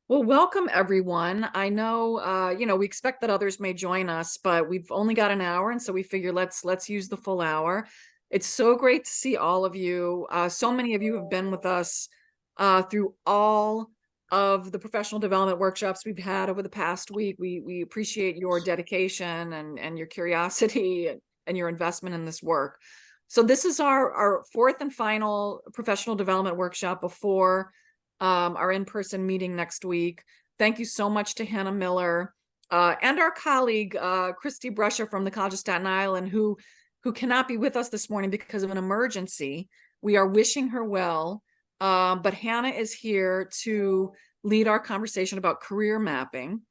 Well, welcome everyone. I know, we expect that others may join us, but we've only got an hour, and so we figure let's use the full hour. It's so great to see all of you. So many of you have been with us through all of the professional development workshops we've had over the past week. We appreciate your dedication and your curiosity and your investment in this work. So this is our fourth and final professional development workshop before our in-person meeting next week. Thank you so much to Hannah Miller and our colleague, Kristi Brescia from the College of Staten Island, who cannot be with us this morning because of an emergency. We are wishing her well, but Hannah is here to lead our conversation about career mapping.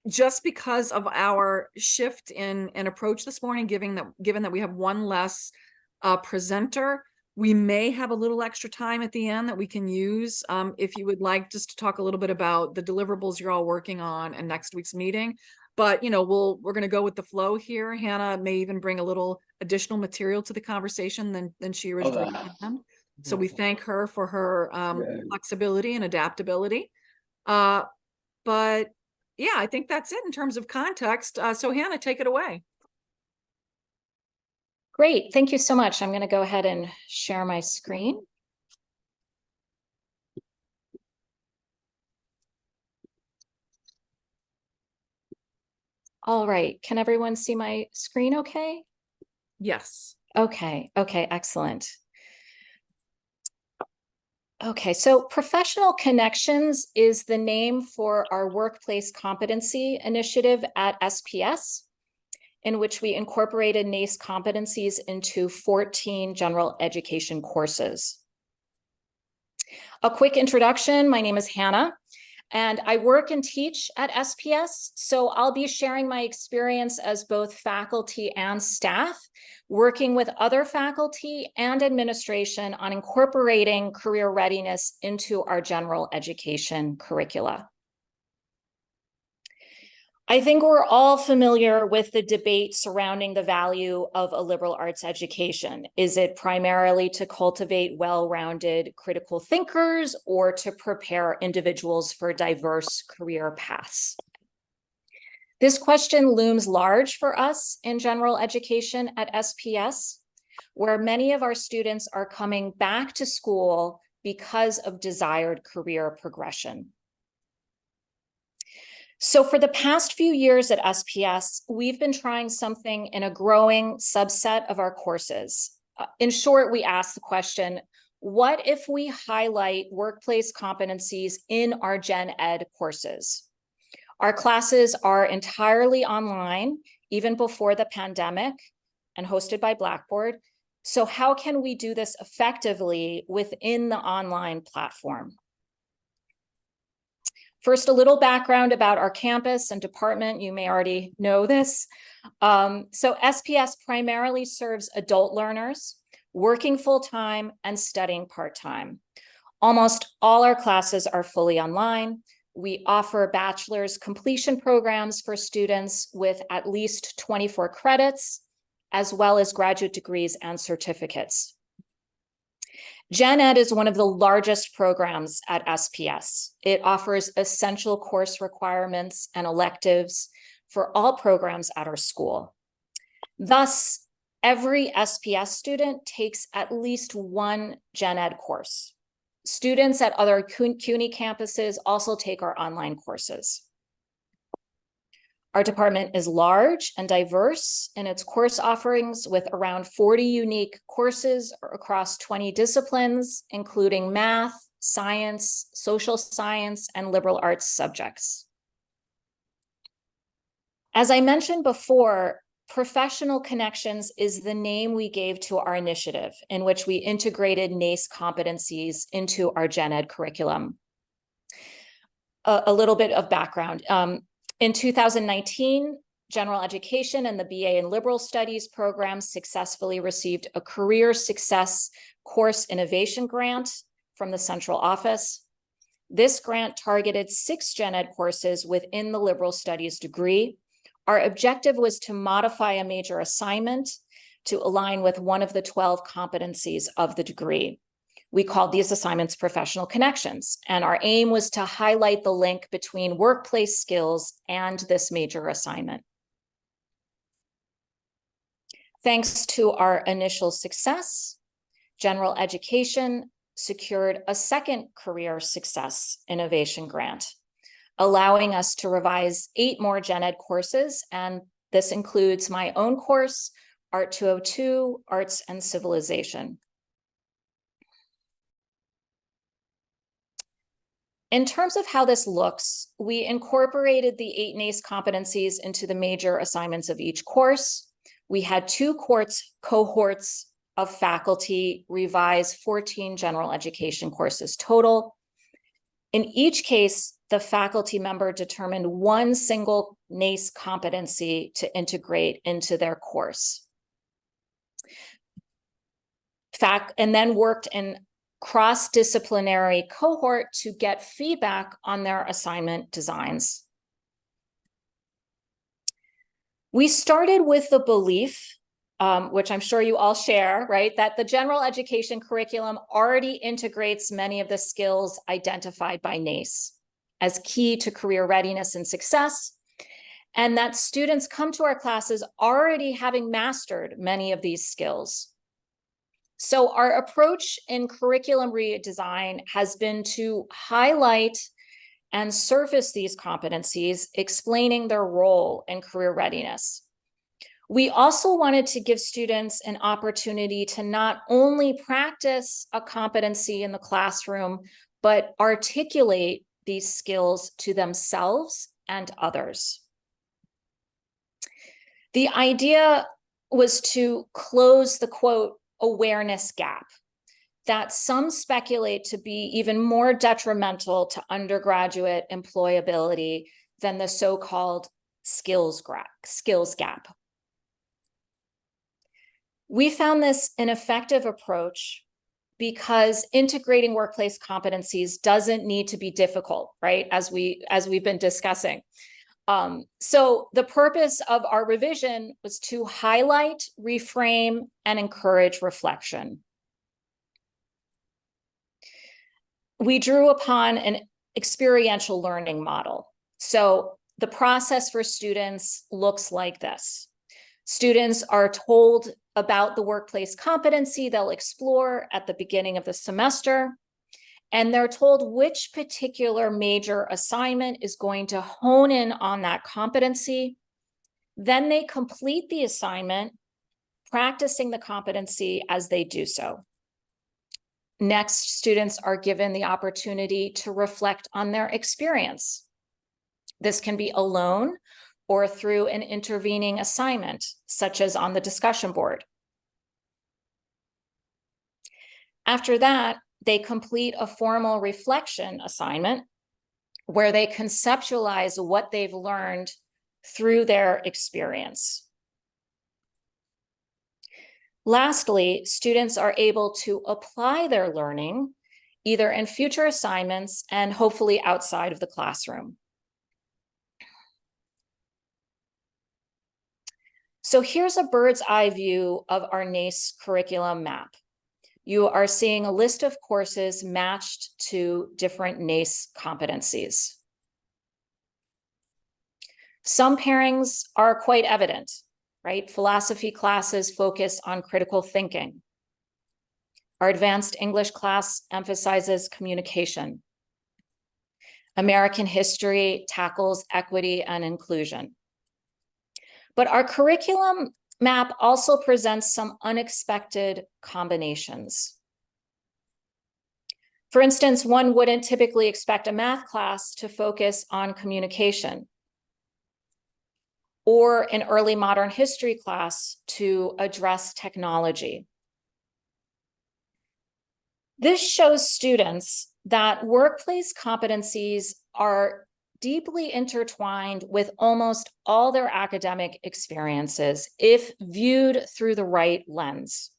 Just because of our shift in approach this morning, given that we have one less presenter, we may have a little extra time at the end that we can use if you would like just to talk a little bit about the deliverables you're all working on and next week's meeting. But we're going to go with the flow here. Hannah may even bring a little additional material to the conversation than she originally planned. So we thank her for her flexibility and adaptability. But yeah, I think that's it in terms of context. So Hannah, take it away. Great, thank you so much. I'm going to go ahead and share my screen. All right, can everyone see my screen okay? Yes. Okay, excellent. Okay, so Professional Connections is the name for our workplace competency initiative at SPS, in which we incorporated NACE competencies into 14 general education courses. A quick introduction, my name is Hannah, and I work and teach at SPS, so I'll be sharing my experience as both faculty and staff, working with other faculty and administration on incorporating career readiness into our general education curricula. I think we're all familiar with the debate surrounding the value of a liberal arts education. Is it primarily to cultivate well-rounded critical thinkers or to prepare individuals for diverse career paths? This question looms large for us in general education at SPS, where many of our students are coming back to school because of desired career progression. So for the past few years at SPS, we've been trying something in a growing subset of our courses. In short, we ask the question, what if we highlight workplace competencies in our Gen Ed courses? Our classes are entirely online, even before the pandemic, and hosted by Blackboard. So how can we do this effectively within the online platform? First, a little background about our campus and department. You may already know this. So SPS primarily serves adult learners, working full-time and studying part-time. Almost all our classes are fully online. We offer bachelor's completion programs for students with at least 24 credits, as well as graduate degrees and certificates. Gen Ed is one of the largest programs at SPS. It offers essential course requirements and electives for all programs at our school. Thus, every SPS student takes at least one Gen Ed course. Students at other CUNY campuses also take our online courses. Our department is large and diverse in its course offerings, with around 40 unique courses across 20 disciplines, including math, science, social science, and liberal arts subjects. As I mentioned before, Professional Connections is the name we gave to our initiative, in which we integrated NACE competencies into our Gen Ed curriculum. A little bit of background. In 2019, General Education and the BA in Liberal Studies program successfully received a Career Success Course Innovation Grant from the Central Office. This grant targeted 6 Gen Ed courses within the Liberal Studies degree. Our objective was to modify a major assignment to align with one of the 12 competencies of the degree. We called these assignments professional connections, and our aim was to highlight the link between workplace skills and this major assignment. Thanks to our initial success, general education secured a second career success innovation grant, allowing us to revise 8 more gen ed courses, and this includes my own course, Art 202, Arts and Civilization. In terms of how this looks, we incorporated the 8 NACE competencies into the major assignments of each course. We had 2 cohorts of faculty revise 14 general education courses total. In each case, the faculty member determined one single NACE competency to integrate into their course. And then worked in cross-disciplinary cohort to get feedback on their assignment designs. We started with the belief, which I'm sure you all share, right, that the general education curriculum already integrates many of the skills identified by NACE as key to career readiness and success, and that students come to our classes already having mastered many of these skills. So our approach in curriculum redesign has been to highlight and surface these competencies, explaining their role in career readiness. We also wanted to give students an opportunity to not only practice a competency in the classroom, but articulate these skills to themselves and others. The idea was to close the, quote, awareness gap that some speculate to be even more detrimental to undergraduate employability than the so-called skills gap. We found this an effective approach because integrating workplace competencies doesn't need to be difficult, right? As we've been discussing. So the purpose of our revision was to highlight, reframe, and encourage reflection. We drew upon an experiential learning model. So the process for students looks like this. Students are told about the workplace competency they'll explore at the beginning of the semester, and they're told which particular major assignment is going to hone in on that competency. Then they complete the assignment, practicing the competency as they do so. Next, students are given the opportunity to reflect on their experience. This can be alone or through an intervening assignment, such as on the discussion board. After that, they complete a formal reflection assignment where they conceptualize what they've learned through their experience. Lastly, students are able to apply their learning either in future assignments and hopefully outside of the classroom. So here's a bird's eye view of our NACE curriculum map. You are seeing a list of courses matched to different NACE competencies. Some pairings are quite evident, right? Philosophy classes focus on critical thinking. Our advanced English class emphasizes communication. American history tackles equity and inclusion. But our curriculum map also presents some unexpected combinations. For instance, one wouldn't typically expect a math class to focus on communication, or an early modern history class to address technology. This shows students that workplace competencies are deeply intertwined with almost all their academic experiences if viewed through the right lens.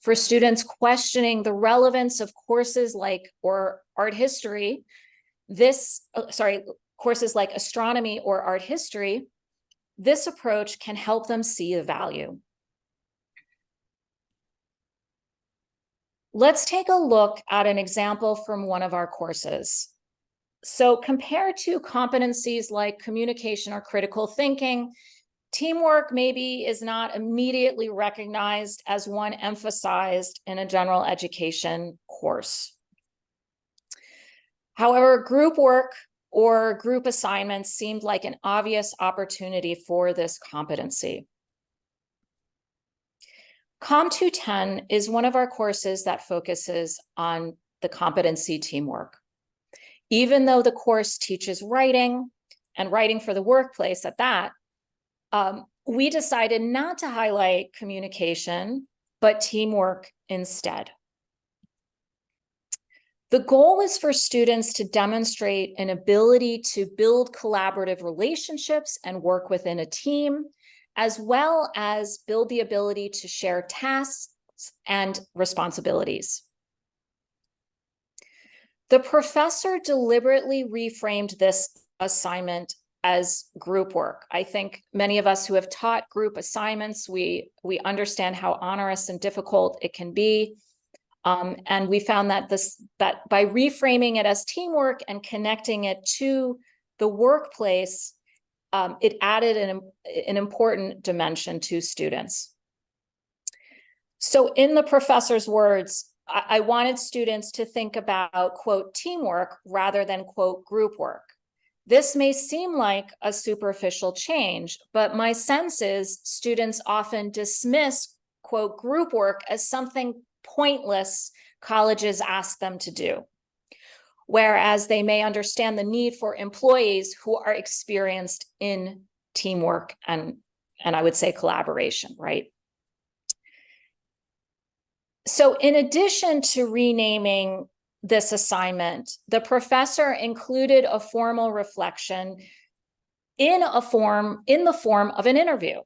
For students questioning the relevance of courses like art history, courses like astronomy or art history, this approach can help them see the value. Let's take a look at an example from one of our courses. So compared to competencies like communication or critical thinking, teamwork maybe is not immediately recognized as one emphasized in a general education course. However, group work or group assignments seemed like an obvious opportunity for this competency. Com 210 is one of our courses that focuses on the competency teamwork. Even though the course teaches writing and writing for the workplace at that, we decided not to highlight communication, but teamwork instead. The goal is for students to demonstrate an ability to build collaborative relationships and work within a team, as well as build the ability to share tasks and responsibilities. The professor deliberately reframed this assignment as group work. I think many of us who have taught group assignments, we understand how onerous and difficult it can be. And we found that by reframing it as teamwork and connecting it to the workplace, it added an important dimension to students. So in the professor's words, I wanted students to think about, quote, teamwork rather than, quote, group work. This may seem like a superficial change, but my sense is students often dismiss, quote, group work as something pointless colleges ask them to do, whereas they may understand the need for employees who are experienced in teamwork and I would say collaboration, right? So in addition to renaming this assignment, the professor included a formal reflection in the form of an interview.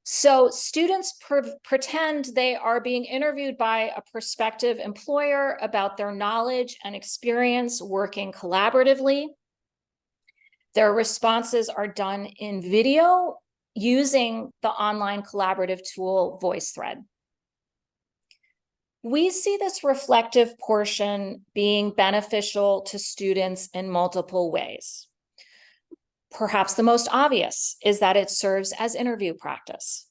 So students pretend they are being interviewed by a prospective employer about their knowledge and experience working collaboratively. Their responses are done in video using the online collaborative tool VoiceThread. We see this reflective portion being beneficial to students in multiple ways. Perhaps the most obvious is that it serves as interview practice,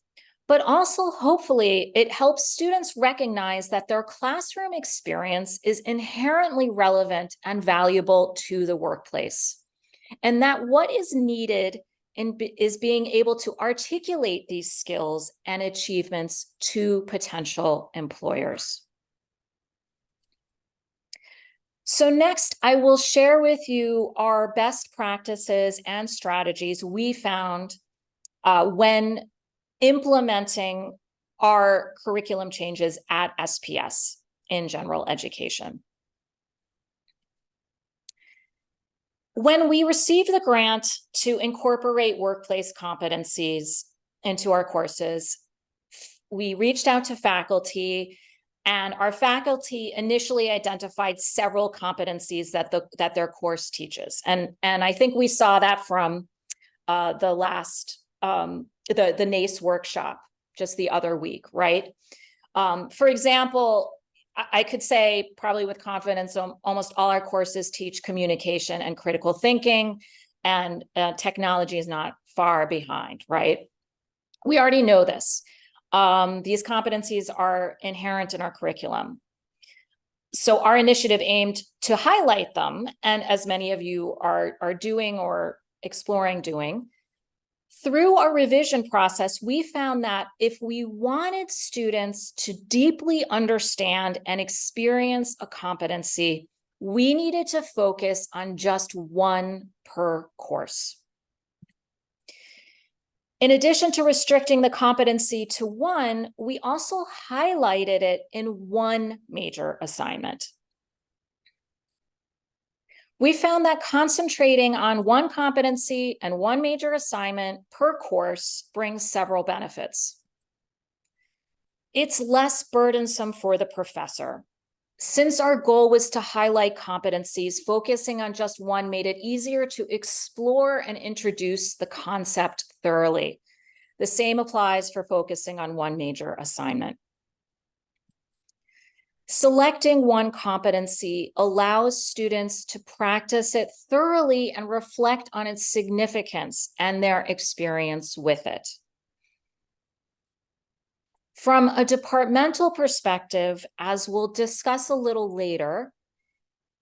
but also hopefully it helps students recognize that their classroom experience is inherently relevant and valuable to the workplace, and that what is needed is being able to articulate these skills and achievements to potential employers. So next, I will share with you our best practices and strategies we found when implementing our curriculum changes at SPS in general education. When we received the grant to incorporate workplace competencies into our courses, we reached out to faculty, and our faculty initially identified several competencies that their course teaches. And I think we saw that from the last, the NACE workshop just the other week, right? For example, I could say probably with confidence, almost all our courses teach communication and critical thinking, and technology is not far behind, right? We already know this. These competencies are inherent in our curriculum. So our initiative aimed to highlight them, and as many of you are doing or exploring doing. Through our revision process, we found that if we wanted students to deeply understand and experience a competency, we needed to focus on just one per course. In addition to restricting the competency to one, we also highlighted it in one major assignment. We found that concentrating on one competency and one major assignment per course brings several benefits. It's less burdensome for the professor. Since our goal was to highlight competencies, focusing on just one made it easier to explore and introduce the concept thoroughly. The same applies for focusing on one major assignment. Selecting one competency allows students to practice it thoroughly and reflect on its significance and their experience with it. From a departmental perspective, as we'll discuss a little later,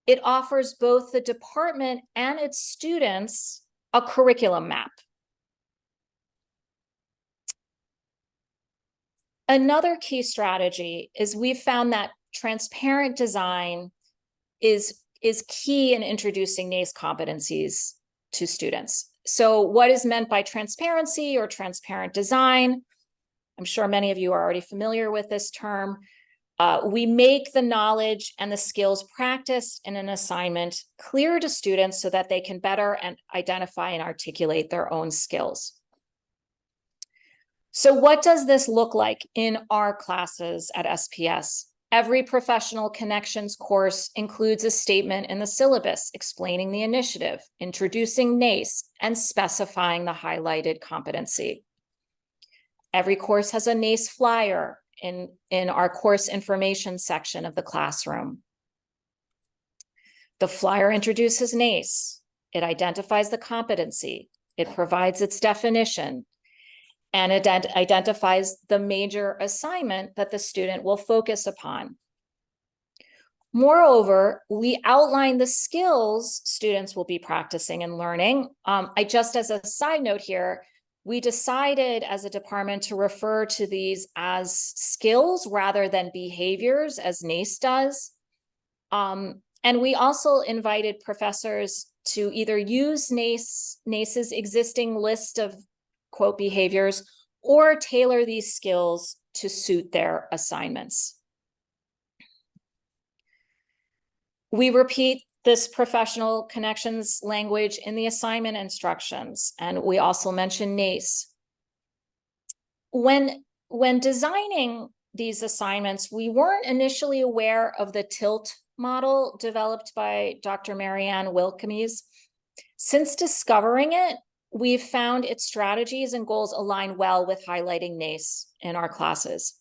it offers both the department and its students a curriculum map. Another key strategy is we've found that transparent design is key in introducing NACE competencies to students. So what is meant by transparency or transparent design? I'm sure many of you are already familiar with this term. We make the knowledge and the skills practiced in an assignment clear to students so that they can better identify and articulate their own skills. So what does this look like in our classes at SPS? Every professional connections course includes a statement in the syllabus explaining the initiative, introducing NACE, and specifying the highlighted competency. Every course has a NACE flyer in our course information section of the classroom. The flyer introduces NACE. It identifies the competency. It provides its definition, and it identifies the major assignment that the student will focus upon. Moreover, we outline the skills students will be practicing and learning. Just as a side note here, we decided as a department to refer to these as skills rather than behaviors, as NACE does. And we also invited professors to either use NACE's existing list of quote behaviors or tailor these skills to suit their assignments. We repeat this professional connections language in the assignment instructions, and we also mention NACE. When designing these assignments, we weren't initially aware of the TILT model developed by Dr. Marianne Wilkemies. Since discovering it, we've found its strategies and goals align well with highlighting NACE in our classes.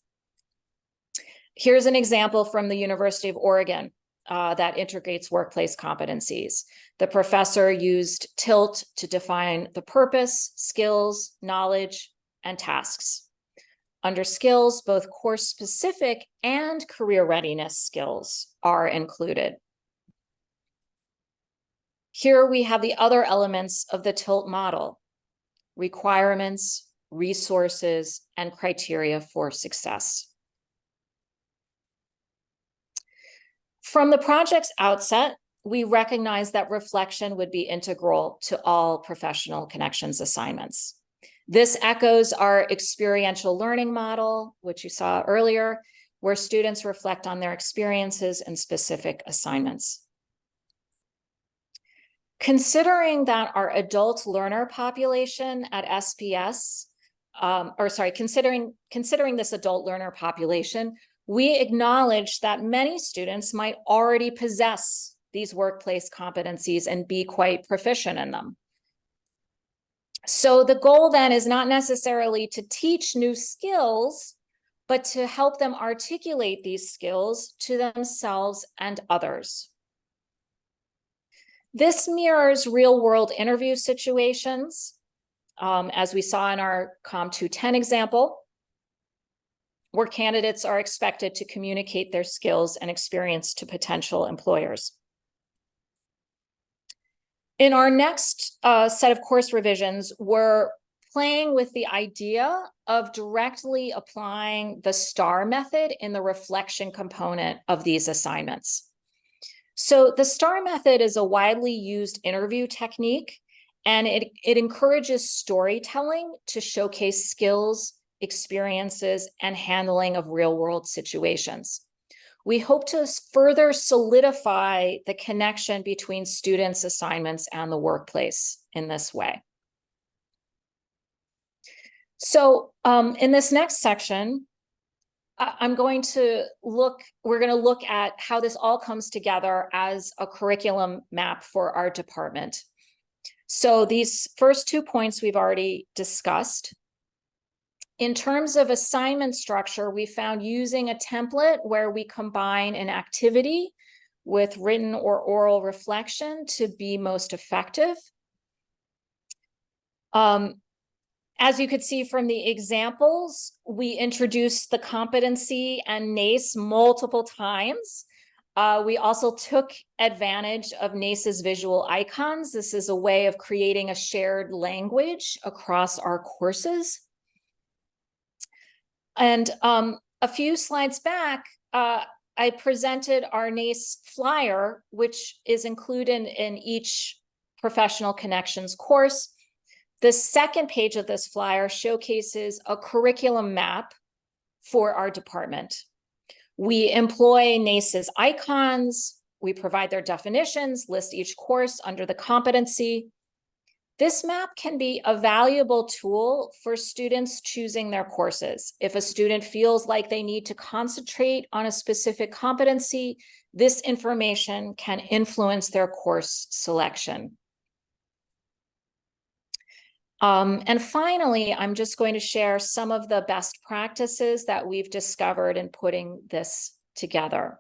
Here's an example from the University of Oregon that integrates workplace competencies. The professor used TILT to define the purpose, skills, knowledge, and tasks. Under skills, both course-specific and career readiness skills are included. Here we have the other elements of the TILT model: requirements, resources, and criteria for success. From the project's outset, we recognized that reflection would be integral to all professional connections assignments. This echoes our experiential learning model, which you saw earlier, where students reflect on their experiences and specific assignments. Considering that our adult learner population at SPS, considering this adult learner population, we acknowledge that many students might already possess these workplace competencies and be quite proficient in them. So the goal then is not necessarily to teach new skills, but to help them articulate these skills to themselves and others. This mirrors real-world interview situations, as we saw in our COM 210 example, where candidates are expected to communicate their skills and experience to potential employers. In our next set of course revisions, we're playing with the idea of directly applying the STAR method in the reflection component of these assignments. So the STAR method is a widely used interview technique, and it encourages storytelling to showcase skills, experiences, and handling of real-world situations. We hope to further solidify the connection between students' assignments and the workplace in this way. So in this next section, we're going to look at how this all comes together as a curriculum map for our department. So these first 2 points we've already discussed. In terms of assignment structure, we found using a template where we combine an activity with written or oral reflection to be most effective. As you could see from the examples, we introduced the competency and NACE multiple times. We also took advantage of NACE's visual icons. This is a way of creating a shared language across our courses. And a few slides back, I presented our NACE flyer, which is included in each Professional Connections course. The second page of this flyer showcases a curriculum map for our department. We employ NACE's icons, we provide their definitions, list each course under the competency. This map can be a valuable tool for students choosing their courses. If a student feels like they need to concentrate on a specific competency, this information can influence their course selection. And finally, I'm just going to share some of the best practices that we've discovered in putting this together.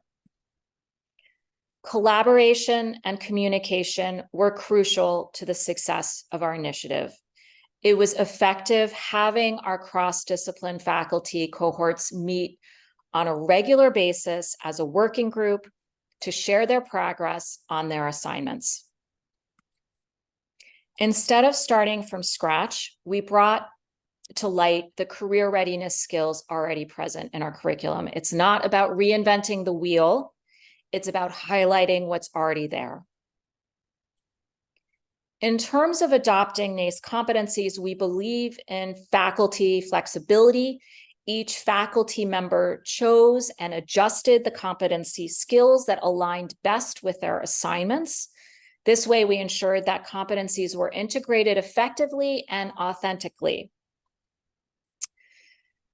Collaboration and communication were crucial to the success of our initiative. It was effective having our cross-discipline faculty cohorts meet on a regular basis as a working group to share their progress on their assignments. Instead of starting from scratch, we brought to light the career readiness skills already present in our curriculum. It's not about reinventing the wheel. It's about highlighting what's already there. In terms of adopting NACE competencies, we believe in faculty flexibility. Each faculty member chose and adjusted the competency skills that aligned best with their assignments. This way, we ensured that competencies were integrated effectively and authentically.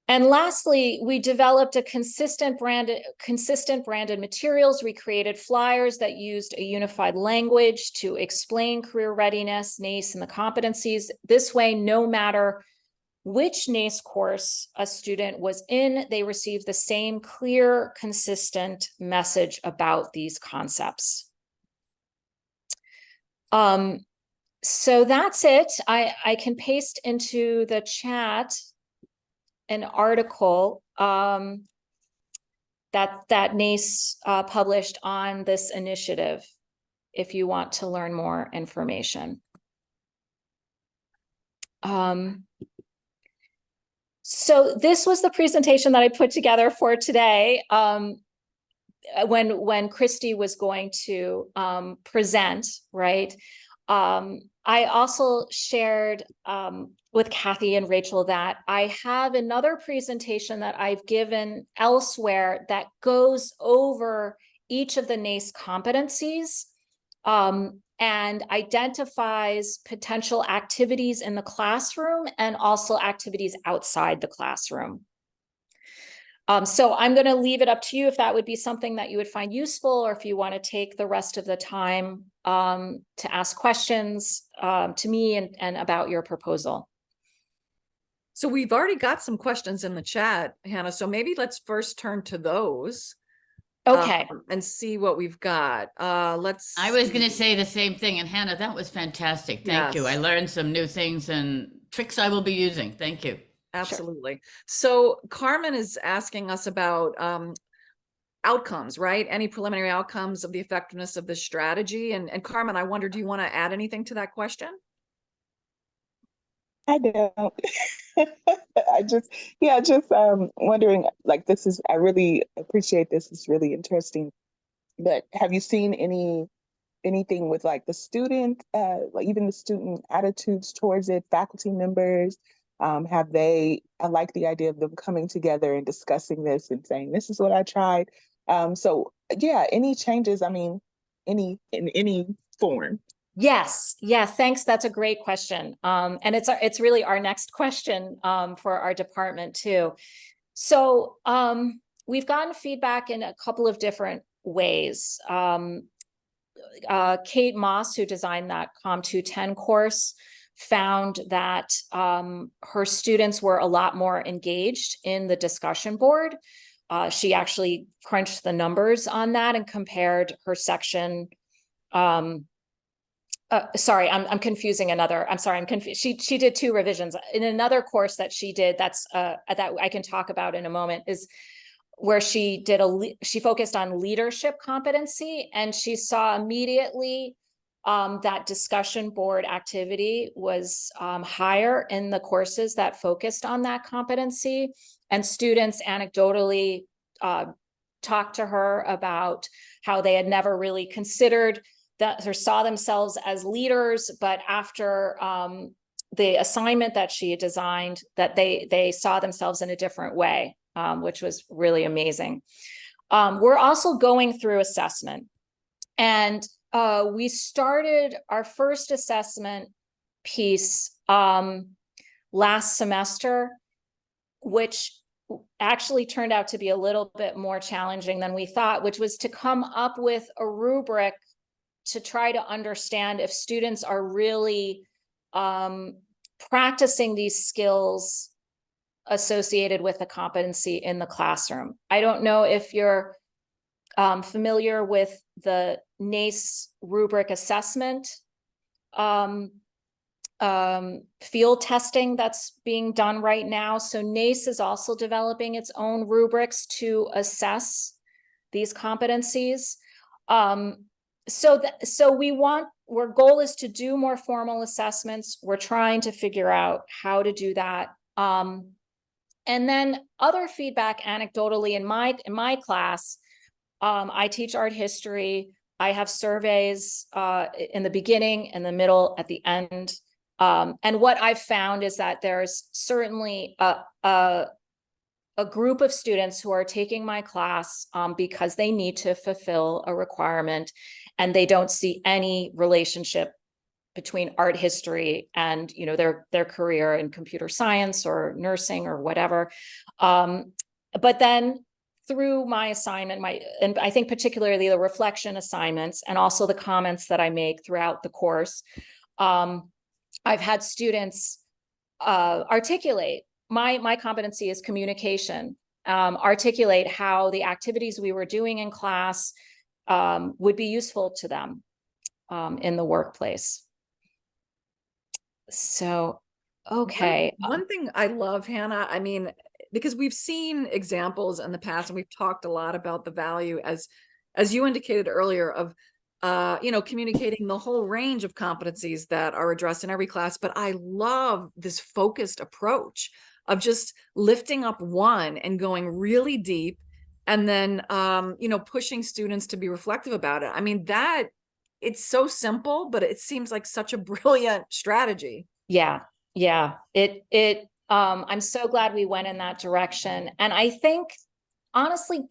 And lastly, we developed a consistent branded materials. We created flyers that used a unified language to explain career readiness, NACE, and the competencies. This way, no matter which NACE course a student was in, they received the same clear, consistent message about these concepts. So that's it. I can paste into the chat an article that NACE published on this initiative if you want to learn more information. So this was the presentation that I put together for today. When Kristi was going to present, right? I also shared with Kathy and Rachel that I have another presentation that I've given elsewhere that goes over each of the NACE competencies and identifies potential activities in the classroom and also activities outside the classroom. So I'm going to leave it up to you if that would be something that you would find useful, or if you want to take the rest of the time to ask questions to me and about your proposal. So we've already got some questions in the chat, Hannah. So maybe let's first turn to those. Okay. And see what we've got. I was going to say the same thing. And Hannah, that was fantastic. Thank you. I learned some new things and tricks I will be using. Thank you. Absolutely. Sure. So Carmen is asking us about outcomes, right? Any preliminary outcomes of the effectiveness of this strategy? And Carmen, I wonder, do you want to add anything to that question? I don't. just wondering, like, I really appreciate this. It's really interesting. But have you seen anything with like the student, like even the student attitudes towards it, faculty members? Have they, I like the idea of them coming together and discussing this and saying, this is what I tried. So yeah, any changes, I mean, in any form. Yes. Yeah. Thanks. That's a great question. And it's really our next question for our department too. So we've gotten feedback in a couple of different ways. Kate Moss, who designed that Com 210 course, found that her students were a lot more engaged in the discussion board. She actually crunched the numbers on that and compared her section. Sorry, I'm confusing another. I'm sorry, I'm confused. She did 2 revisions in another course that she did. That's that I can talk about in a moment, is where she did she focused on leadership competency, and she saw immediately that discussion board activity was higher in the courses that focused on that competency. And students anecdotally talked to her about how they had never really considered that or saw themselves as leaders, but after the assignment that she had designed, that they saw themselves in a different way, which was really amazing. We're also going through assessment, and we started our first assessment piece last semester, which actually turned out to be a little bit more challenging than we thought, which was to come up with a rubric to try to understand if students are really practicing these skills associated with the competency in the classroom. I don't know if you're familiar with the NACE rubric assessment field testing that's being done right now. So NACE is also developing its own rubrics to assess these competencies. So our goal is to do more formal assessments. We're trying to figure out how to do that. And then other feedback anecdotally in my class, I teach art history. I have surveys in the beginning, in the middle, at the end. And what I've found is that there's certainly a group of students who are taking my class because they need to fulfill a requirement, and they don't see any relationship between art history and, you know, their career in computer science or nursing or whatever. But then through my assignment, and I think particularly the reflection assignments and also the comments that I make throughout the course, I've had students articulate my competency is communication, articulate how the activities we were doing in class would be useful to them in the workplace. So, okay. One thing I love, Hannah, I mean, because we've seen examples in the past, and we've talked a lot about the value, as you indicated earlier, of you know, communicating the whole range of competencies that are addressed in every class. But I love this focused approach of just lifting up one and going really deep, and then you know, pushing students to be reflective about it. I mean, that it's so simple, but it seems like such a brilliant strategy. Yeah. I'm so glad we went in that direction. And I think, honestly,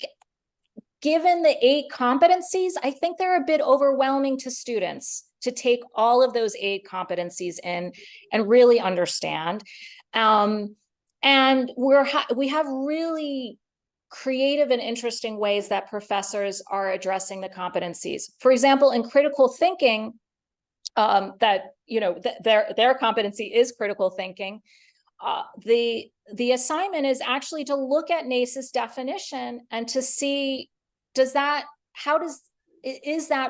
given the 8 competencies, I think they're a bit overwhelming to students to take all of those 8 competencies in and really understand. And we have really creative and interesting ways that professors are addressing the competencies. For example, in critical thinking, that, you know, their competency is critical thinking. The assignment is actually to look at NACE's definition and to see, is that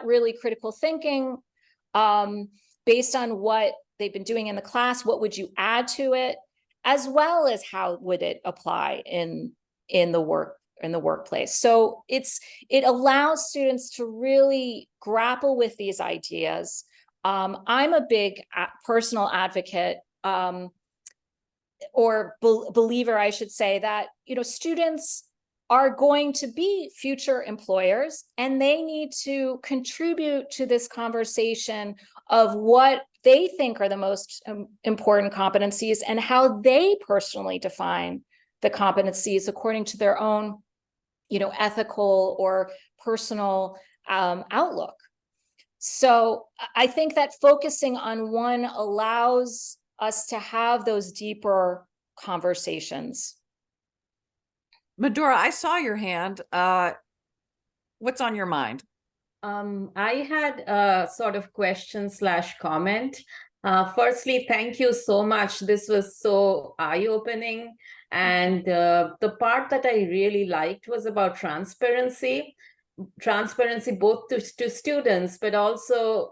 really critical thinking based on what they've been doing in the class? What would you add to it, as well as how would it apply in the workplace? So it allows students to really grapple with these ideas. I'm a big personal advocate or believer, I should say, that, you know, students are going to be future employers, and they need to contribute to this conversation of what they think are the most important competencies and how they personally define the competencies according to their own, you know, ethical or personal outlook. So I think that focusing on one allows us to have those deeper conversations. Medora, I saw your hand. What's on your mind? I had a sort of question / comment. Firstly, thank you so much. This was so eye-opening. And the part that I really liked was about transparency. Transparency both to students, but also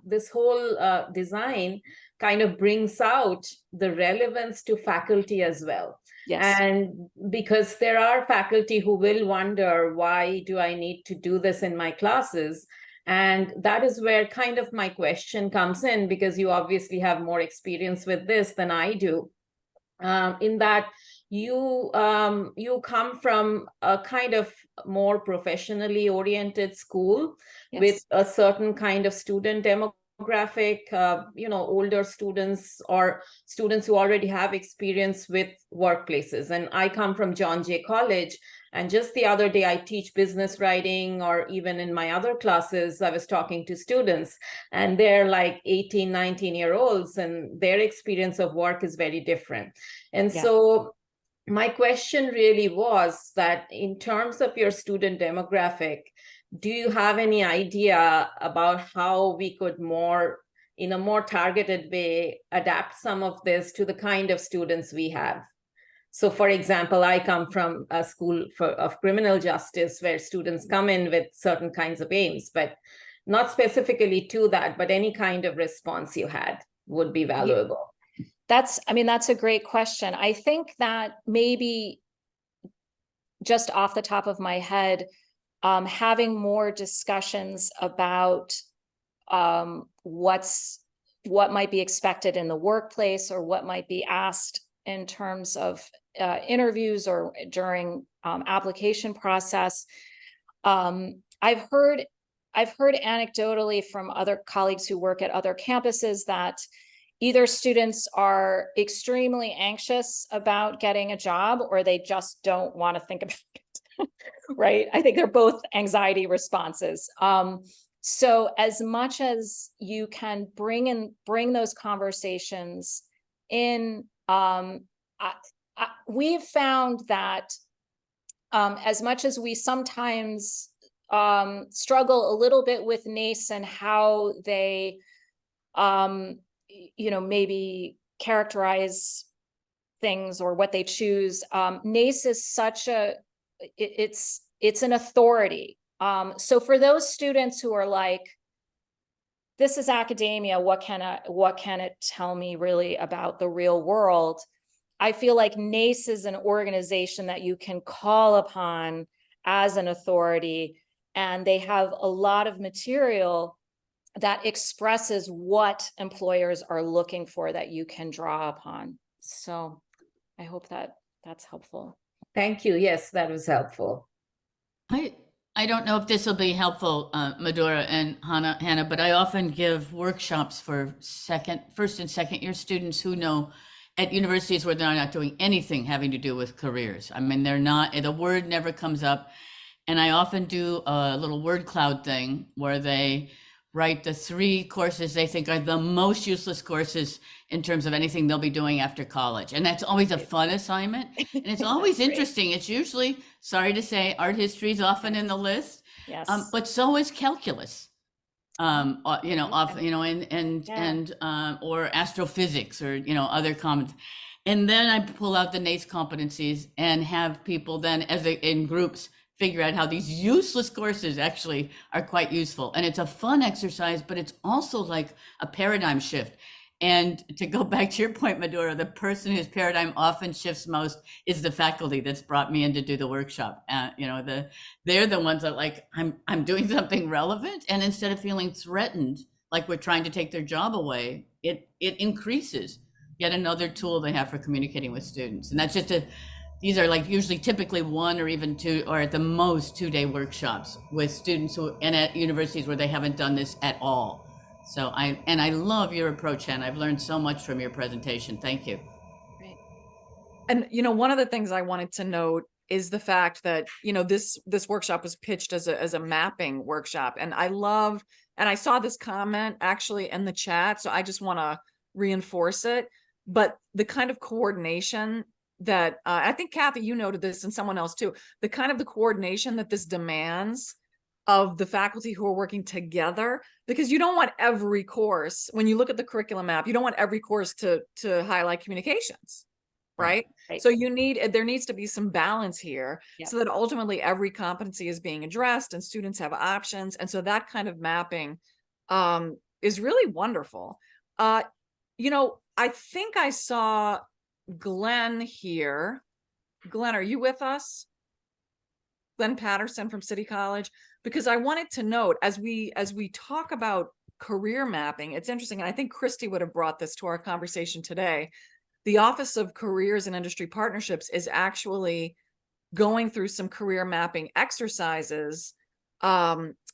this whole design kind of brings out the relevance to faculty as well. Yes. And because there are faculty who will wonder, why do I need to do this in my classes? And that is where kind of my question comes in, because you obviously have more experience with this than I do. In that you come from a kind of more professionally oriented school. Yes. With a certain kind of student demographic, older students or students who already have experience with workplaces. And I come from John Jay College. And just the other day, I teach business writing, or even in my other classes, I was talking to students, and they're like 18, 19-year-olds, and their experience of work is very different. And so my question really was that in terms of your student demographic, do you have any idea about how we could in a more targeted way, adapt some of this to the kind of students we have? So, for example, I come from a school of criminal justice where students come in with certain kinds of aims, but not specifically to that, but any kind of response you had would be valuable. That's a great question. I think that maybe just off the top of my head, having more discussions about what might be expected in the workplace, or what might be asked in terms of interviews or during application process. I've heard anecdotally from other colleagues who work at other campuses that either students are extremely anxious about getting a job, or they just don't want to think about it, right? I think they're both anxiety responses. So as much as you can bring those conversations in, we've found that as much as we sometimes struggle a little bit with NACE and how they maybe characterize things or what they choose, NACE is it's an authority. So for those students who are like, this is academia, what can it tell me really about the real world? I feel like NACE is an organization that you can call upon as an authority, and they have a lot of material that expresses what employers are looking for that you can draw upon. So I hope that's helpful. Thank you. Yes, that was helpful. I don't know if this will be helpful, Medora and Hannah, but I often give workshops for first and second year students who know at universities where they're not doing anything having to do with careers. I mean, the word never comes up. And I often do a little word cloud thing where they write the 3 courses they think are the most useless courses in terms of anything they'll be doing after college. And that's always a fun assignment. And it's always interesting. It's usually, sorry to say, art history is often in the list. Yes. But so is calculus. Or astrophysics, or other common. And then I pull out the NACE competencies and have people then, in groups, figure out how these useless courses actually are quite useful. And it's a fun exercise, but it's also like a paradigm shift. And to go back to your point, Medora, the person whose paradigm often shifts most is the faculty that's brought me in to do the workshop. They're the ones that like, I'm doing something relevant, and instead of feeling threatened, like we're trying to take their job away, it increases yet another tool they have for communicating with students. And that's just these are like usually typically 1 or even 2, or at the most 2-day workshops with students and at universities where they haven't done this at all. So I love your approach, Hannah. I've learned so much from your presentation. Thank you. Great. And one of the things I wanted to note is the fact that this workshop was pitched as a mapping workshop, and I saw this comment actually in the chat, so I just want to reinforce it. But the kind of coordination that I think, Kathy, you noted this, and someone else too, the coordination that this demands of the faculty who are working together, because you don't want every course, when you look at the curriculum map, you don't want every course to highlight communications, right? Right. So there needs to be some balance here, Yep. so that ultimately every competency is being addressed and students have options. And so that kind of mapping is really wonderful. You know, I think I saw Glenn here. Glenn, are you with us? Glenn Patterson from City College, because I wanted to note, as we talk about career mapping, it's interesting, and I think Kristi would have brought this to our conversation today. The Office of Careers and Industry Partnerships is actually going through some career mapping exercises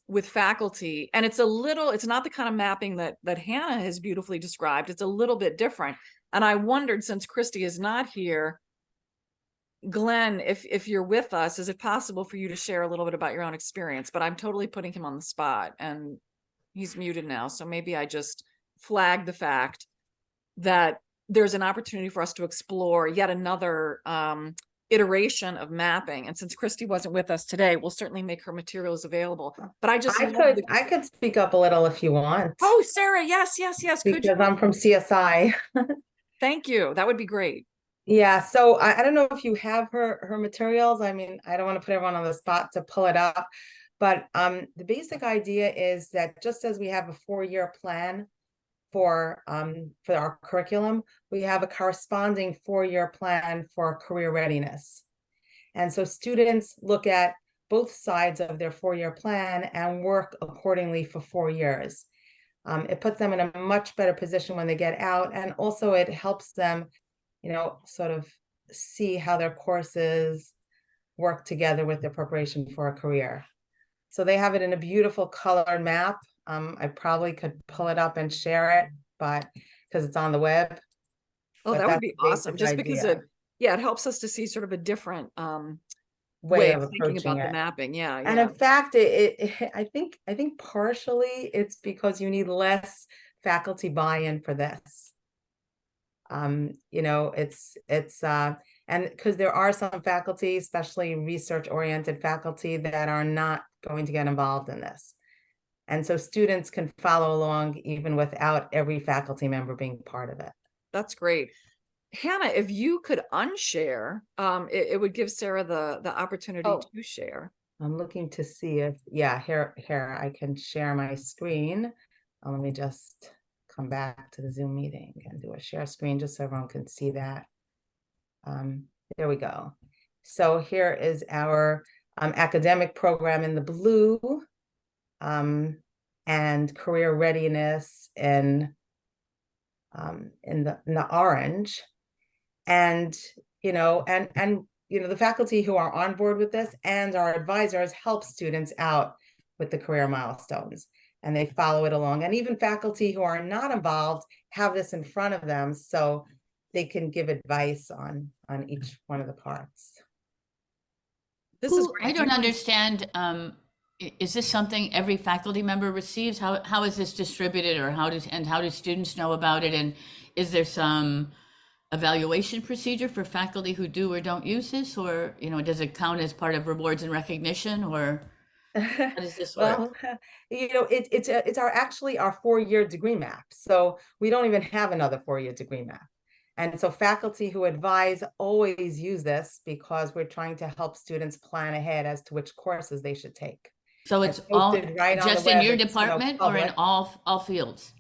with faculty, and it's not the kind of mapping that Hannah has beautifully described. It's a little bit different. And I wondered, since Kristi is not here, Glenn, if you're with us, is it possible for you to share a little bit about your own experience? But I'm totally putting him on the spot, and he's muted now. So maybe I just flag the fact that there's an opportunity for us to explore yet another iteration of mapping. And since Kristi wasn't with us today, we'll certainly make her materials available. But I could speak up a little if you want. Oh, Sarah, yes. Could you? Because I'm from CSI. Thank you. That would be great. Yeah, so I don't know if you have her materials. I mean, I don't want to put everyone on the spot to pull it up, but the basic idea is that just as we have a 4-year plan for our curriculum, we have a corresponding 4-year plan for career readiness. And so students look at both sides of their 4-year plan and work accordingly for 4 years. It puts them in a much better position when they get out, and also it helps them, you know, sort of see how their courses work together with their preparation for a career. So they have it in a beautiful colored map. I probably could pull it up and share it, but because it's on the web. Oh, that would be awesome. Just because it helps us to see sort of a different way of thinking about the mapping. Yeah. And in fact, I think partially it's because you need less faculty buy-in for this. You know, it's and because there are some faculty, especially research-oriented faculty, that are not going to get involved in this. And so students can follow along even without every faculty member being part of it. That's great. Hannah, if you could unshare, it would give Sarah the opportunity to share. I'm looking to see if, here I can share my screen. Let me just come back to the Zoom meeting and do a share screen just so everyone can see that. There we go. So here is our academic program in the blue, and career readiness in the orange. And you know, the faculty who are on board with this and our advisors help students out with the career milestones, and they follow it along. And even faculty who are not involved have this in front of them, so they can give advice on each one of the parts. This is great. I don't understand. Is this something every faculty member receives? How is this distributed, or how do students know about it? And is there some evaluation procedure for faculty who do or don't use this, or does it count as part of rewards and recognition, or how does this work? Well, it's actually our 4-year degree map, so we don't even have another 4-year degree map. And so faculty who advise always use this because we're trying to help students plan ahead as to which courses they should take. So it's all just in your department, or in all fields?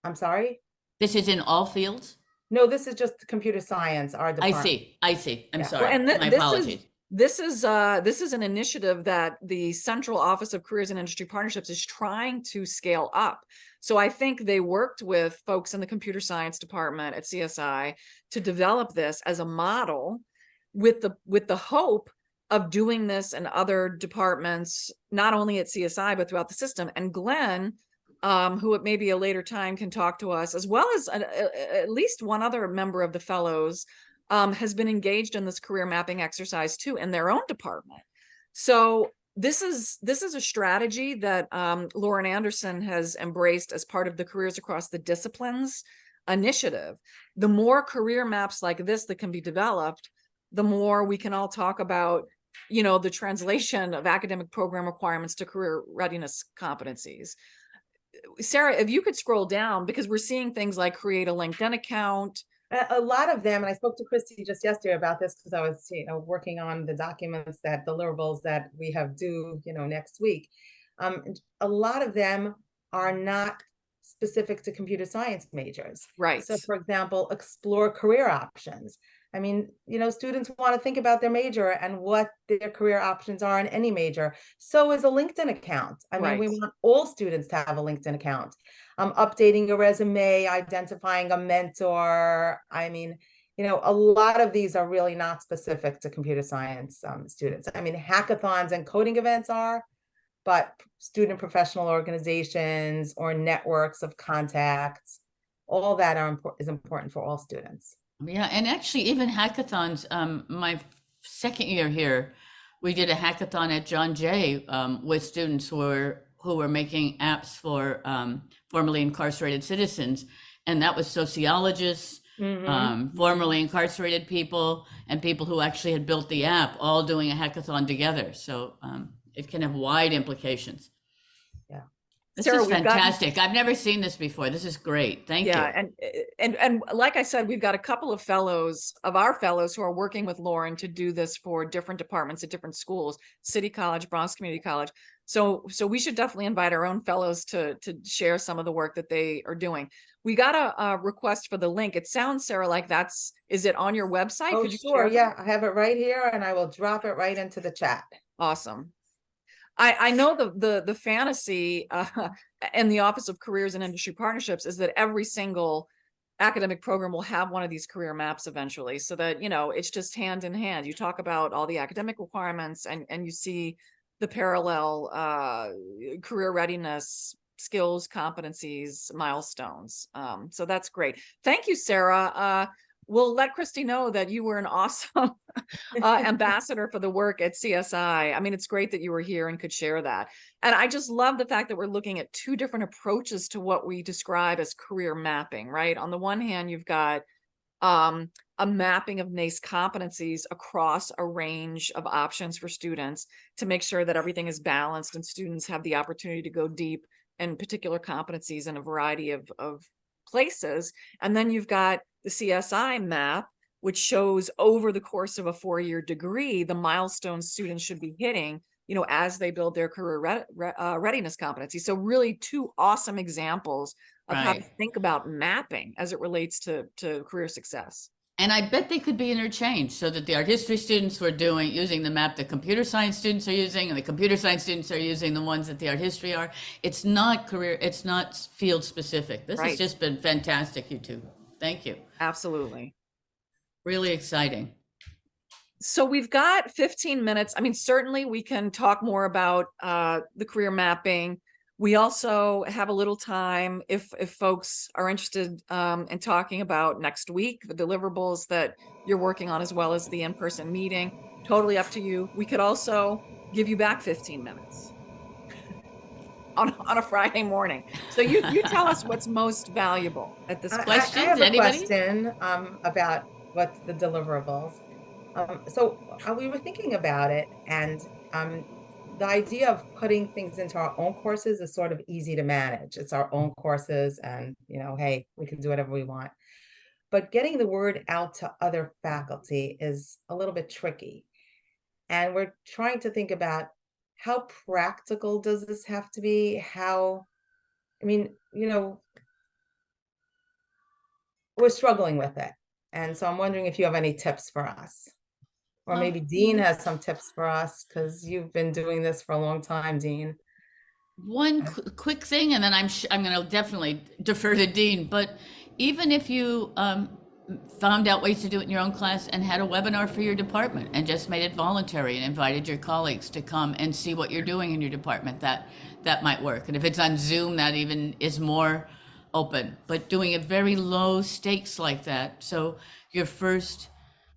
I'm sorry? This is in all fields? No, this is just computer science, our department. I see. I'm sorry. Well, and my apologies. This is an initiative that the Central Office of Careers and Industry Partnerships is trying to scale up. So I think they worked with folks in the computer science department at CSI to develop this as a model, with the hope of doing this in other departments, not only at CSI, but throughout the system. And Glenn, who at maybe a later time can talk to us, as well as at least one other member of the fellows, has been engaged in this career mapping exercise too in their own department. So this is a strategy that Lauren Anderson has embraced as part of the Careers Across the Disciplines initiative. The more career maps like this that can be developed, the more we can all talk about the translation of academic program requirements to career readiness competencies. Sarah, if you could scroll down, because we're seeing things like create a LinkedIn account. A lot of them, and I spoke to Kristi just yesterday about this because I was, working on the documents, that deliverables that we have due, next week. A lot of them are not specific to computer science majors. Right. So, for example, explore career options. I mean, students want to think about their major and what their career options are in any major. So is a LinkedIn account. I mean, we want all students to have a LinkedIn account. Updating a resume, identifying a mentor. I mean, a lot of these are really not specific to computer science students. I mean, hackathons and coding events are, but student professional organizations or networks of contacts, all that is important for all students. Yeah, and actually even hackathons, my second year here, we did a hackathon at John Jay with students who were making apps for formerly incarcerated citizens. And that was sociologists, formerly incarcerated people, and people who actually had built the app, all doing a hackathon together. So it can have wide implications. Yeah. This Sarah, is fantastic. I've never seen this before. This is great. Thank you. Yeah, and like I said, we've got a couple of our fellows who are working with Lauren to do this for different departments at different schools, City College, Bronx Community College. So we should definitely invite our own fellows to share some of the work that they are doing. We got a request for the link. It sounds, Sarah, like is it on your website? Oh, Could you sure. share Yeah, I have it right here and I will drop it right into the chat. Awesome. I know the fantasy in the Office of Careers and Industry Partnerships is that every single academic program will have one of these career maps eventually, so that it's just hand in hand. You talk about all the academic requirements and you see the parallel career readiness, skills, competencies, milestones. So that's great. Thank you, Sarah. We'll let Kristi know that you were an awesome ambassador for the work at CSI. I mean, it's great that you were here and could share that. And I just love the fact that we're looking at two different approaches to what we describe as career mapping, right? On the one hand, you've got a mapping of NACE competencies across a range of options for students to make sure that everything is balanced and students have the opportunity to go deep in particular competencies in a variety of places. And then you've got the CSI map, which shows over the course of a 4-year degree, the milestones students should be hitting, as they build their career readiness competency. So really two awesome examples of how to think about mapping as it relates to career success. And I bet they could be interchanged so that the art history students were using the map the computer science students are using, and the computer science students are using the ones that the art history are. It's not field specific. This has just been fantastic, you two. Thank you. Absolutely. Really exciting. So we've got 15 minutes. I mean, certainly we can talk more about the career mapping. We also have a little time if folks are interested in talking about next week, the deliverables that you're working on, as well as the in-person meeting. Totally up to you. We could also give you back 15 minutes on a Friday morning. So you tell us what's most valuable at this question. I have a question about what's the deliverables. So we were thinking about it, and the idea of putting things into our own courses is sort of easy to manage. It's our own courses and, hey, we can do whatever we want. But getting the word out to other faculty is a little bit tricky. And we're trying to think about how practical does this have to be? We're struggling with it. And so I'm wondering if you have any tips for us. Or maybe Dean has some tips for us, because you've been doing this for a long time, Dean. One quick thing, and then I'm going to definitely defer to Dean, but even if you found out ways to do it in your own class and had a webinar for your department and just made it voluntary and invited your colleagues to come and see what you're doing in your department, that might work. And if it's on Zoom, that even is more open, but doing it very low stakes like that. So you're first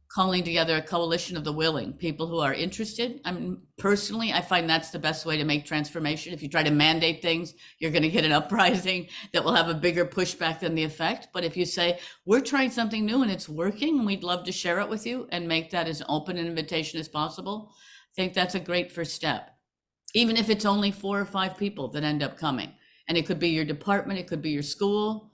calling together a coalition of the willing, people who are interested. I mean, personally, I find that's the best way to make transformation. If you try to mandate things, you're going to get an uprising that will have a bigger pushback than the effect. But if you say, we're trying something new and it's working, and we'd love to share it with you and make that as open an invitation as possible, think that's a great first step. Even if it's only 4 or 5 people that end up coming. And it could be your department, it could be your school,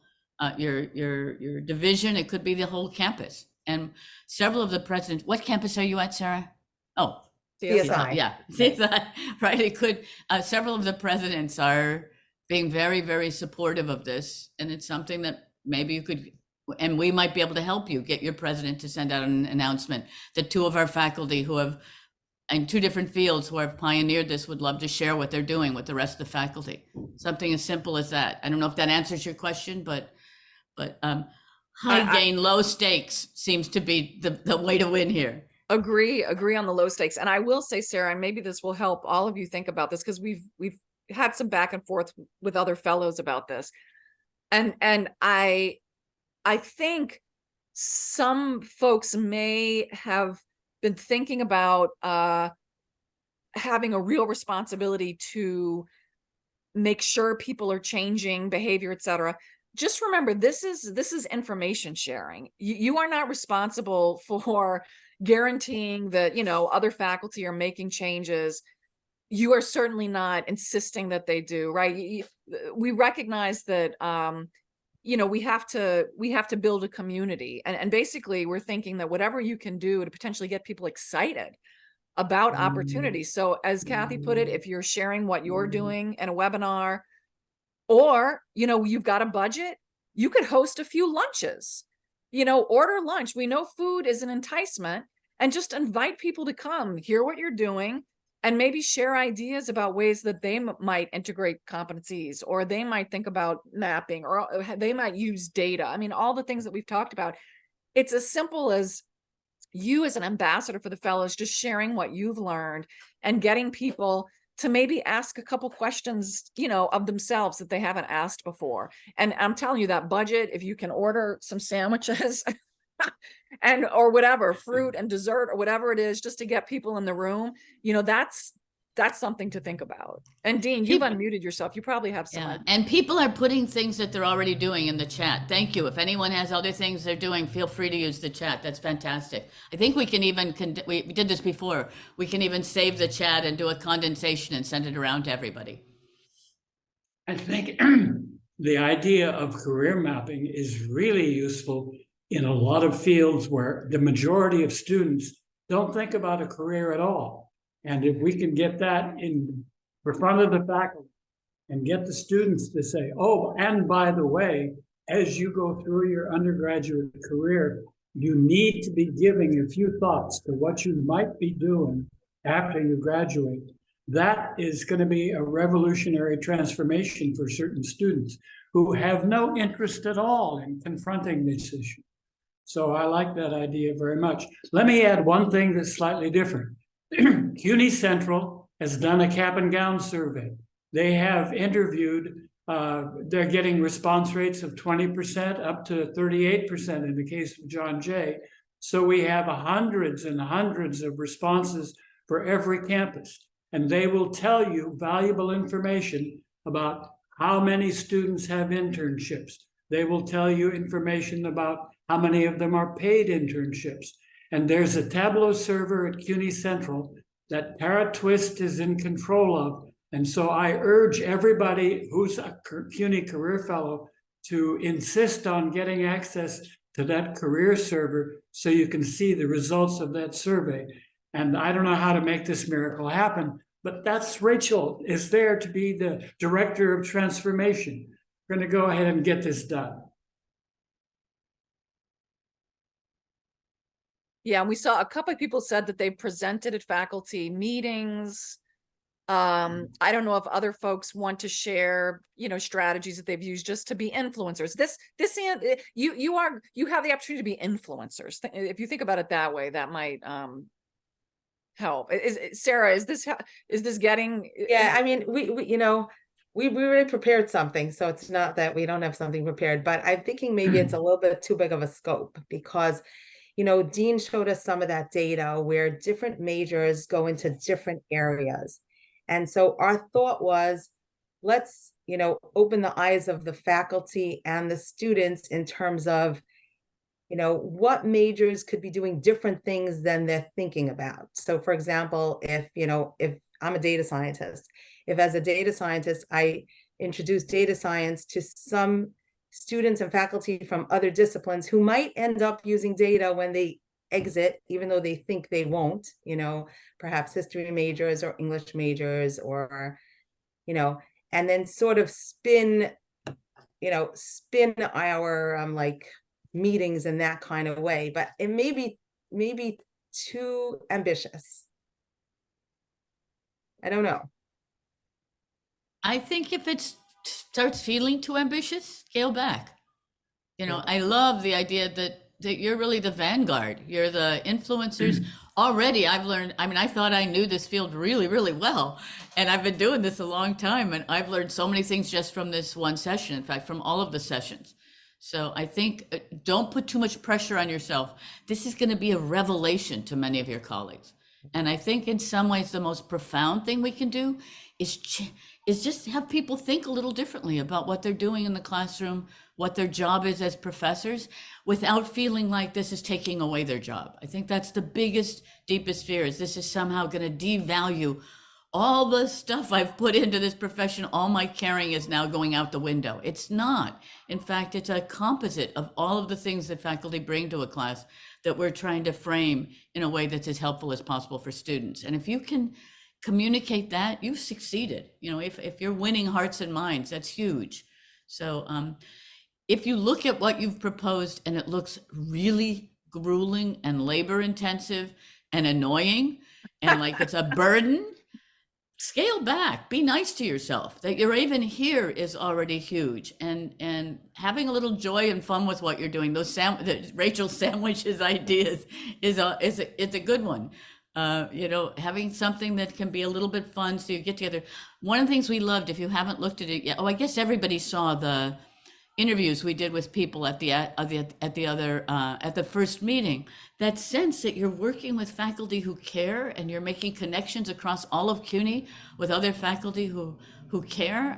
your division, it could be the whole campus. And several of the presidents, what campus are you at, Sarah? Oh, CSI. yeah, CSI, right? It could, several of the presidents are being very, very supportive of this. And it's something that maybe you could, and we might be able to help you get your president to send out an announcement that 2 of our faculty who have, in 2 different fields who have pioneered this would love to share what they're doing with the rest of the faculty. Something as simple as that. I don't know if that answers your question, but high gain, low stakes seems to be the way to win here. Agree on the low stakes. And I will say, Sarah, and maybe this will help all of you think about this, because we've had some back and forth with other fellows about this. And I think some folks may have been thinking about having a real responsibility to make sure people are changing behavior, etc. Just remember, this is information sharing. You are not responsible for guaranteeing that, you know, other faculty are making changes. You are certainly not insisting that they do, right? We recognize that you know, we have to build a community, and basically we're thinking that whatever you can do to potentially get people excited about opportunities. So as Kathy put it, if you're sharing what you're doing in a webinar, or, you know, you've got a budget, you could host a few lunches, you know, order lunch. We know food is an enticement, and just invite people to come hear what you're doing, and maybe share ideas about ways that they might integrate competencies, or they might think about mapping, or they might use data. I mean, all the things that we've talked about. It's as simple as you as an ambassador for the fellows just sharing what you've learned and getting people to maybe ask a couple questions, you know, of themselves that they haven't asked before. And I'm telling you, that budget, if you can order some sandwiches and or whatever, fruit and dessert or whatever it is, just to get people in the room, you know, that's something to think about. And Dean, you've unmuted yourself. You probably have some. Yeah. And people are putting things that they're already doing in the chat. Thank you. If anyone has other things they're doing, feel free to use the chat. That's fantastic. I think we can even, we did this before. We can even save the chat and do a condensation and send it around to everybody. I think the idea of career mapping is really useful in a lot of fields where the majority of students don't think about a career at all. And if we can get that in front of the faculty and get the students to say, oh, and by the way, as you go through your undergraduate career, you need to be giving a few thoughts to what you might be doing after you graduate. That is going to be a revolutionary transformation for certain students who have no interest at all in confronting this issue. So I like that idea very much. Let me add one thing that's slightly different. CUNY Central has done a cap and gown survey. They have interviewed, they're getting response rates of 20% up to 38% in the case of John Jay. So we have hundreds and hundreds of responses for every campus. And they will tell you valuable information about how many students have internships. They will tell you information about how many of them are paid internships. And there's a Tableau server at CUNY Central that Tara Twist is in control of. And so I urge everybody who's a CUNY Career Fellow to insist on getting access to that career server so you can see the results of that survey. And I don't know how to make this miracle happen, but that's Rachel is there to be the director of transformation. We're going to go ahead and get this done. Yeah, and we saw a couple of people said that they presented at faculty meetings. I don't know if other folks want to share, you know, strategies that they've used just to be influencers. You have the opportunity to be influencers. If you think about it that way, that might help. Sarah, is this getting? Yeah, I mean, we you know, we really prepared something, so it's not that we don't have something prepared, but I'm thinking maybe it's a little bit too big of a scope because, you know, Dean showed us some of that data where different majors go into different areas. And so our thought was, let's, you know, open the eyes of the faculty and the students in terms of, what majors could be doing different things than they're thinking about. So for example, if I'm a data scientist, if as a data scientist, I introduce data science to some students and faculty from other disciplines who might end up using data when they exit, even though they think they won't, perhaps history majors or English majors, or, and then sort of spin our like meetings in that kind of way, but it may be too ambitious. I don't know. I think if it starts feeling too ambitious, scale back. I love the idea that you're really the vanguard. You're the influencers. Already I've learned, I thought I knew this field really, really well. And I've been doing this a long time. And I've learned so many things just from this one session. In fact, from all of the sessions. So I think don't put too much pressure on yourself. This is going to be a revelation to many of your colleagues. And I think in some ways, the most profound thing we can do is just have people think a little differently about what they're doing in the classroom, what their job is as professors, without feeling like this is taking away their job. I think that's the biggest, deepest fear, is this is somehow going to devalue all the stuff I've put into this profession. All my caring is now going out the window. It's not. In fact, it's a composite of all of the things that faculty bring to a class that we're trying to frame in a way that's as helpful as possible for students. And if you can communicate that, you've succeeded. If you're winning hearts and minds, that's huge. So if you look at what you've proposed and it looks really grueling and labor intensive and annoying and like it's a burden, scale back, be nice to yourself. That you're even here is already huge. And having a little joy and fun with what you're doing, those Rachel sandwiches ideas is a good one. Having something that can be a little bit fun, so you get together. One of the things we loved, if you haven't looked at it yet, I guess everybody saw the interviews we did with people at the first meeting. That sense that you're working with faculty who care and you're making connections across all of CUNY with other faculty who care.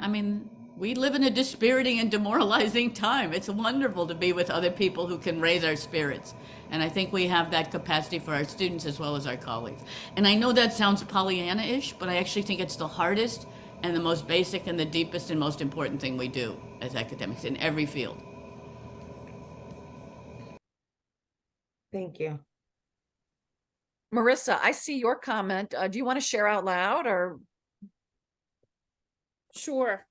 We live in a dispiriting and demoralizing time. It's wonderful to be with other people who can raise our spirits. And I think we have that capacity for our students as well as our colleagues. And I know that sounds Pollyanna-ish, but I actually think it's the hardest and the most basic and the deepest and most important thing we do as academics in every field. Thank you. Marissa, I see your comment. Do you want to share out loud or? Sure,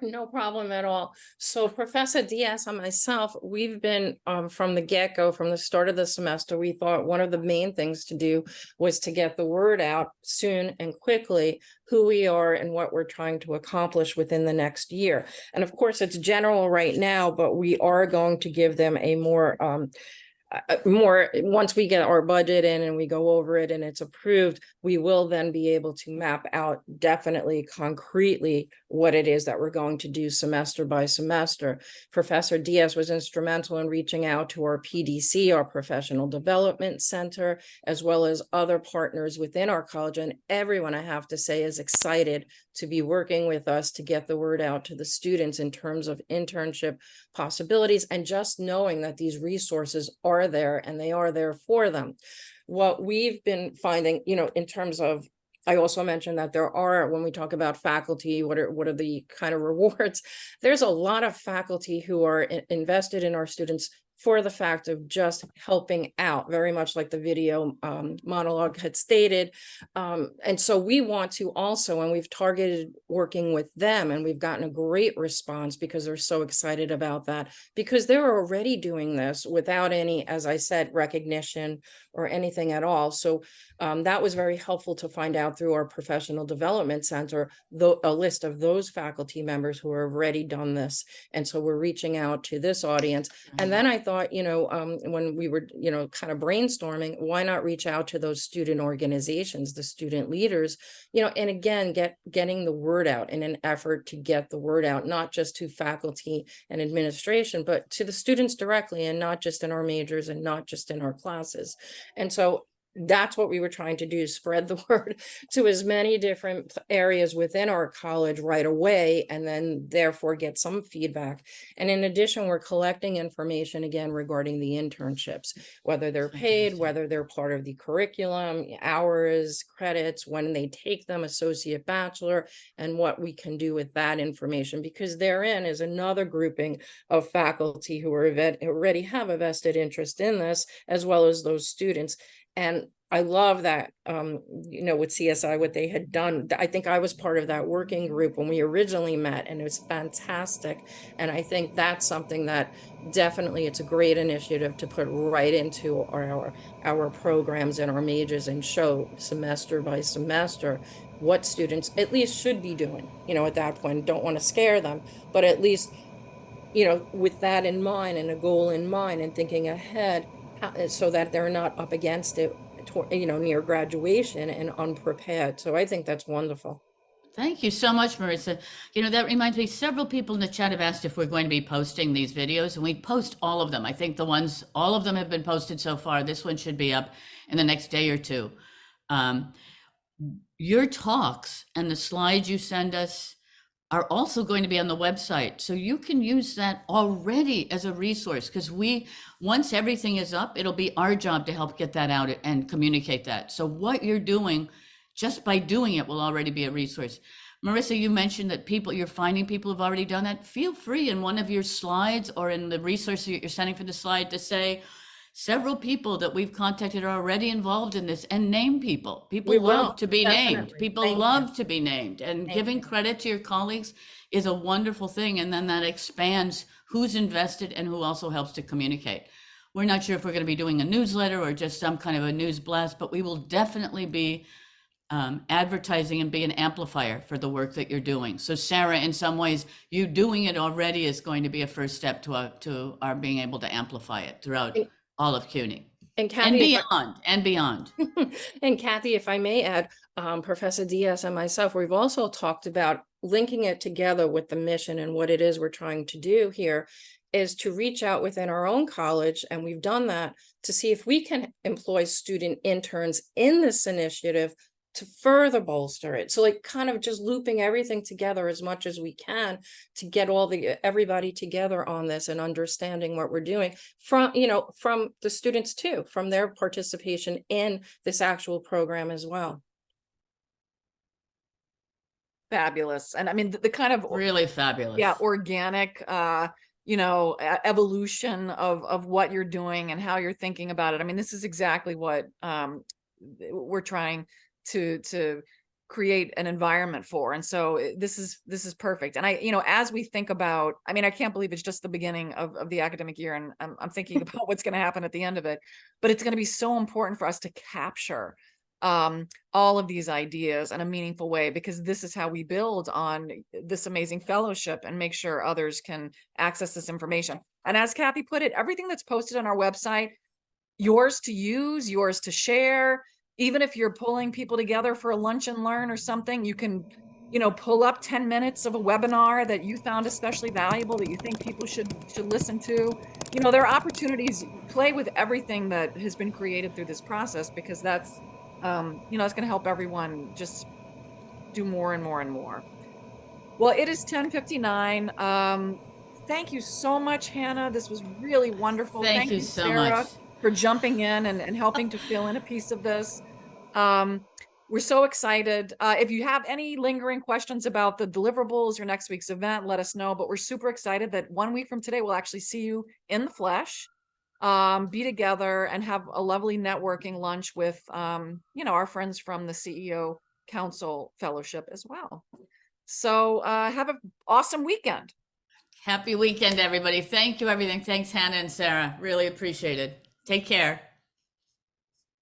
no problem at all. So Professor Diaz and myself, we've been from the get-go, from the start of the semester, we thought one of the main things to do was to get the word out soon and quickly who we are and what we're trying to accomplish within the next year. And of course, it's general right now, but we are going to give them a more once we get our budget in and we go over it and it's approved, we will then be able to map out definitely concretely what it is that we're going to do semester by semester. Professor Diaz was instrumental in reaching out to our PDC, our Professional Development Center, as well as other partners within our college. And everyone, I have to say, is excited to be working with us to get the word out to the students in terms of internship possibilities and just knowing that these resources are there and they are there for them. What we've been finding, in terms of, I also mentioned that there are, when we talk about faculty, what are the kind of rewards? There's a lot of faculty who are invested in our students for the fact of just helping out, very much like the video monologue had stated. And so we want to also, and we've targeted working with them, and we've gotten a great response because they're so excited about that, because they're already doing this without any, as I said, recognition or anything at all. So that was very helpful to find out through our Professional Development Center, a list of those faculty members who have already done this. And so we're reaching out to this audience. And then I thought, when we were, kind of brainstorming, why not reach out to those student organizations, the student leaders, and again, getting the word out in an effort to get the word out, not just to faculty and administration, but to the students directly, and not just in our majors and not just in our classes. And so that's what we were trying to do, spread the word to as many different areas within our college right away, and then therefore get some feedback. And in addition, we're collecting information again regarding the internships, whether they're paid, Fantastic. whether they're part of the curriculum, hours, credits, when they take them, associate, bachelor, and what we can do with that information, because therein is another grouping of faculty who already have a vested interest in this, as well as those students. And I love that, with CSI, what they had done. I think I was part of that working group when we originally met, and it was fantastic. And I think that's something that definitely, it's a great initiative to put right into our programs and our majors, and show semester by semester what students at least should be doing, at that point. Don't want to scare them, but at least, with that in mind and a goal in mind and thinking ahead, so that they're not up against it, near graduation and unprepared. So I think that's wonderful. Thank you so much, Marissa. That reminds me, several people in the chat have asked if we're going to be posting these videos, and we post all of them. I think all of them have been posted so far. This one should be up in the next day or two. Your talks and the slides you send us are also going to be on the website. So you can use that already as a resource, because once everything is up, it'll be our job to help get that out and communicate that. So what you're doing, just by doing it, will already be a resource. Marissa, you mentioned that you're finding people who've already done that. Feel free in one of your slides or in the resource that you're sending for the slide to say, several people that we've contacted are already involved in this, and name people. People love to be named. People love to be named, and giving credit to your colleagues is a wonderful thing. And then that expands who's invested and who also helps to communicate. We're not sure if we're going to be doing a newsletter or just some kind of a news blast, but we will definitely be advertising and be an amplifier for the work that you're doing. So Sarah, in some ways, you doing it already is going to be a first step to our being able to amplify it throughout all of CUNY, and Kathy, and beyond. And Kathy, if I may add, Professor Diaz and myself, we've also talked about linking it together with the mission, and what it is we're trying to do here is to reach out within our own college, and we've done that, to see if we can employ student interns in this initiative to further bolster it. So kind of just looping everything together as much as we can to get everybody together on this and understanding what we're doing from the students too, from their participation in this actual program as well. Fabulous. And I mean, the kind of really fabulous, organic, evolution of what you're doing and how you're thinking about it. I mean, this is exactly what we're trying to create an environment for. And so this is perfect. And as we think about, I mean, I can't believe it's just the beginning of the academic year, and I'm thinking about what's going to happen at the end of it, but it's going to be so important for us to capture all of these ideas in a meaningful way, because this is how we build on this amazing fellowship and make sure others can access this information. And as Kathy put it, everything that's posted on our website, yours to use, yours to share. Even if you're pulling people together for a lunch and learn or something, you can, pull up 10 minutes of a webinar that you found especially valuable, that you think people should listen to. There are opportunities. Play with everything that has been created through this process, because that's, it's going to help everyone just do more and more and more. Well, it is 10:59. Thank you so much, Hannah. This was really wonderful. Thank you so Sarah, much for jumping in and helping to fill in a piece of this. We're so excited. If you have any lingering questions about the deliverables or next week's event, let us know. But we're super excited that 1 week from today, we'll actually see you in the flesh, be together and have a lovely networking lunch with, our friends from the CEO Council Fellowship as well. So have an awesome weekend. Happy weekend, everybody. Thank you, everything. Thanks, Hannah and Sarah. Really appreciate it. Take care.